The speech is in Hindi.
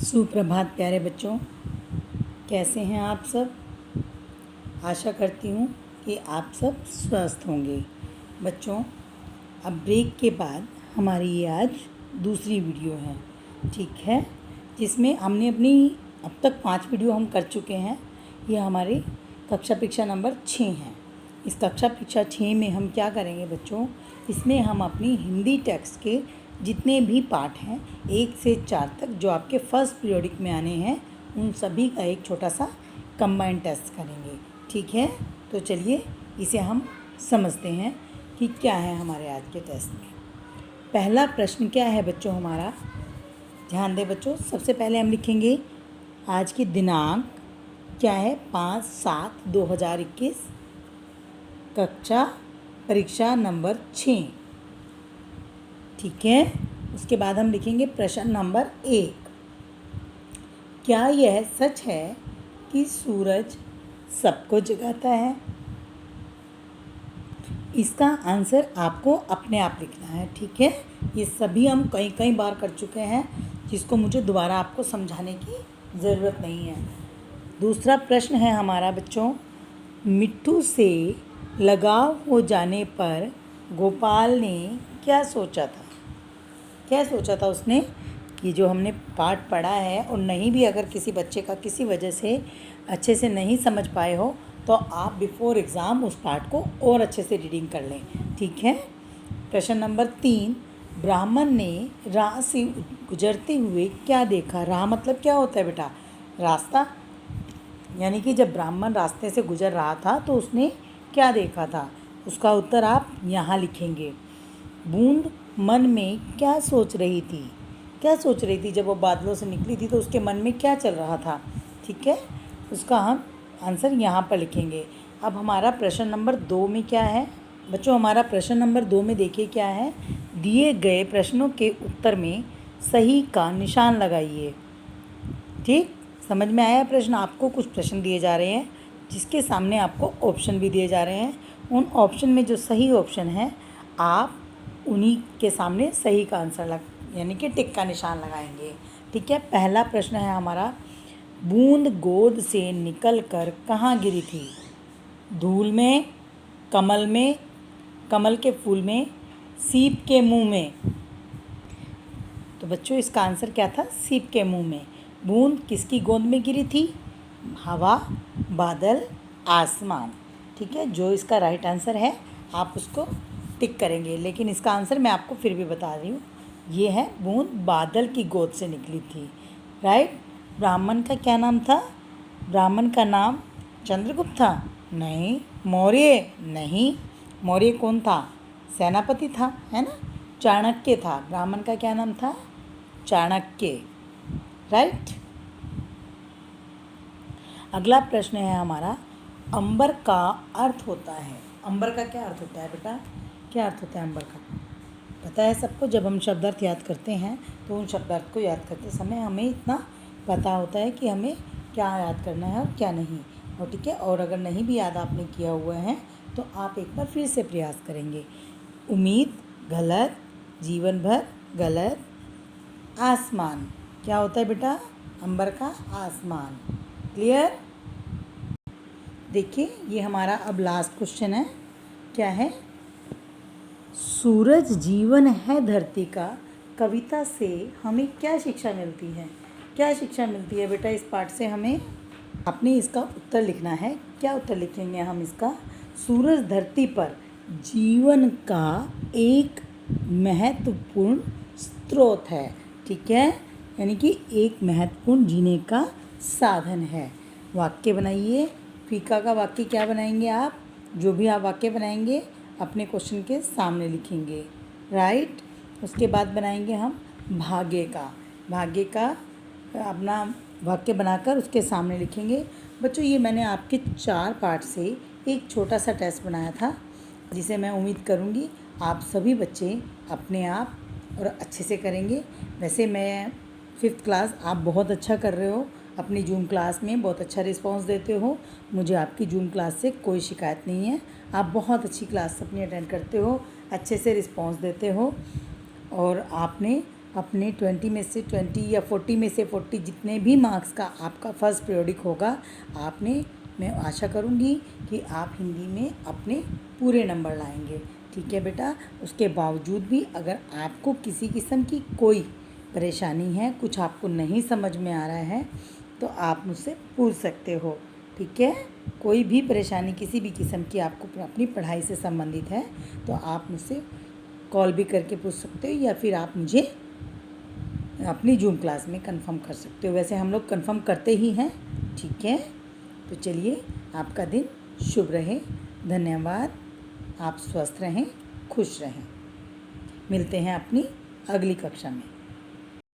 सुप्रभात प्यारे बच्चों, कैसे हैं आप सब। आशा करती हूँ कि आप सब स्वस्थ होंगे। बच्चों, अब ब्रेक के बाद हमारी ये आज दूसरी वीडियो है, ठीक है, जिसमें हमने अपनी अब तक 5 वीडियो हम कर चुके हैं। ये हमारी कक्षा नंबर 6 है। इस कक्षा 6 में हम क्या करेंगे बच्चों, इसमें हम अपनी हिंदी टेक्स्ट के जितने भी पाठ हैं 1 से 4 तक जो आपके फर्स्ट पीरियोडिक में आने हैं, उन सभी का एक छोटा सा कंबाइंड टेस्ट करेंगे, ठीक है। तो चलिए इसे हम समझते हैं कि क्या है हमारे आज के टेस्ट में। पहला प्रश्न क्या है बच्चों हमारा, ध्यान दें बच्चों। सबसे पहले हम लिखेंगे आज की दिनांक क्या है, 5/7/2021, कक्षा परीक्षा नंबर 6, ठीक है। उसके बाद हम लिखेंगे प्रश्न नंबर 1, क्या यह सच है कि सूरज सबको जगाता है। इसका आंसर आपको अपने आप लिखना है, ठीक है। ये सभी हम कई बार कर चुके हैं, जिसको मुझे दोबारा आपको समझाने की ज़रूरत नहीं है। दूसरा प्रश्न है हमारा बच्चों, मिट्टू से लगाव हो जाने पर गोपाल ने क्या सोचा था। क्या सोचा था उसने कि जो हमने पाठ पढ़ा है और नहीं भी अगर किसी बच्चे का किसी वजह से अच्छे से नहीं समझ पाए हो तो आप बिफोर एग्ज़ाम उस पाठ को और अच्छे से रीडिंग कर लें, ठीक है। प्रश्न नंबर 3, ब्राह्मण ने राह से गुजरते हुए क्या देखा। राह मतलब क्या होता है बेटा, रास्ता, यानी कि जब ब्राह्मण रास्ते से गुजर रहा था तो उसने क्या देखा था। उसका उत्तर आप यहाँ लिखेंगे। बूंद मन में क्या सोच रही थी। क्या सोच रही थी जब वो बादलों से निकली थी तो उसके मन में क्या चल रहा था, ठीक है। उसका हम आंसर यहाँ पर लिखेंगे। अब हमारा प्रश्न नंबर 2 में क्या है बच्चों, हमारा प्रश्न नंबर 2 में देखिए क्या है, दिए गए प्रश्नों के उत्तर में सही का निशान लगाइए। ठीक, समझ में आया प्रश्न। आपको कुछ प्रश्न दिए जा रहे हैं जिसके सामने आपको ऑप्शन भी दिए जा रहे हैं। उन ऑप्शन में जो सही ऑप्शन है आप उन्हीं के सामने सही का आंसर यानी कि टिक का निशान लगाएंगे, ठीक है। पहला प्रश्न है हमारा, बूंद गोद से निकलकर कहाँ गिरी थी। धूल में, कमल में, कमल के फूल में, सीप के मुंह में। तो बच्चों इसका आंसर क्या था, सीप के मुंह में। बूंद किसकी गोद में गिरी थी, हवा, बादल, आसमान, ठीक है। जो इसका राइट आंसर है आप उसको टिक करेंगे, लेकिन इसका आंसर मैं आपको फिर भी बता रही हूँ, ये है बूंद बादल की गोद से निकली थी, राइट। ब्राह्मण का क्या नाम था, ब्राह्मण का नाम चंद्रगुप्त था, नहीं। मौर्य, नहीं। मौर्य कौन था, सेनापति था, है ना। चाणक्य था, ब्राह्मण का क्या नाम था, चाणक्य, राइट। अगला प्रश्न है हमारा, अंबर का अर्थ होता है। अंबर का क्या अर्थ होता है बेटा, क्या अर्थ होता है अंबर का, पता है सबको। जब हम शब्दार्थ याद करते हैं तो उन शब्दार्थ को याद करते समय हमें इतना पता होता है कि हमें क्या याद करना है और क्या नहीं, और ठीक है। और अगर नहीं भी याद आपने किया हुआ है तो आप एक बार फिर से प्रयास करेंगे। उम्मीद गलत, जीवन भर गलत, आसमान क्या होता है बेटा, अंबर का आसमान, क्लियर। देखिए ये हमारा अब लास्ट क्वेश्चन है, क्या है, सूरज जीवन है धरती का कविता से हमें क्या शिक्षा मिलती है। क्या शिक्षा मिलती है बेटा इस पाठ से हमें, आपने इसका उत्तर लिखना है। क्या उत्तर लिखेंगे हम इसका, सूरज धरती पर जीवन का एक महत्वपूर्ण स्रोत है, ठीक है, यानी कि एक महत्वपूर्ण जीने का साधन है। वाक्य बनाइए, फीका का वाक्य क्या बनाएंगे आप, जो भी आप वाक्य बनाएंगे अपने क्वेश्चन के सामने लिखेंगे, राइट। उसके बाद बनाएंगे हम भाग्य का अपना वाक्य बनाकर उसके सामने लिखेंगे। बच्चों ये मैंने आपके 4 पार्ट से एक छोटा सा टेस्ट बनाया था, जिसे मैं उम्मीद करूँगी आप सभी बच्चे अपने आप और अच्छे से करेंगे। वैसे मैं 5th क्लास, आप बहुत अच्छा कर रहे हो, अपनी जूम क्लास में बहुत अच्छा रिस्पांस देते हो, मुझे आपकी जूम क्लास से कोई शिकायत नहीं है। आप बहुत अच्छी क्लास अपनी अटेंड करते हो, अच्छे से रिस्पांस देते हो, और आपने अपने 20 में से 20 या 40 में से 40 जितने भी मार्क्स का आपका फर्स्ट पीरियोडिक होगा, आपने मैं आशा करूँगी कि आप हिंदी में अपने पूरे नंबर लाएंगे। ठीक है बेटा। उसके बावजूद भी अगर आपको किसी किस्म की कोई परेशानी है, कुछ आपको नहीं समझ में आ रहा है, तो आप मुझसे पूछ सकते हो। ठीक है। कोई भी परेशानी किसी भी किस्म की आपको अपनी पढ़ाई से संबंधित है तो आप मुझसे कॉल भी करके पूछ सकते हो, या फिर आप मुझे अपनी जूम क्लास में कंफर्म कर सकते हो। वैसे हम लोग कंफर्म करते ही हैं। ठीक है। तो चलिए, आपका दिन शुभ रहे। धन्यवाद। आप स्वस्थ रहें, खुश रहें। मिलते हैं अपनी अगली कक्षा में।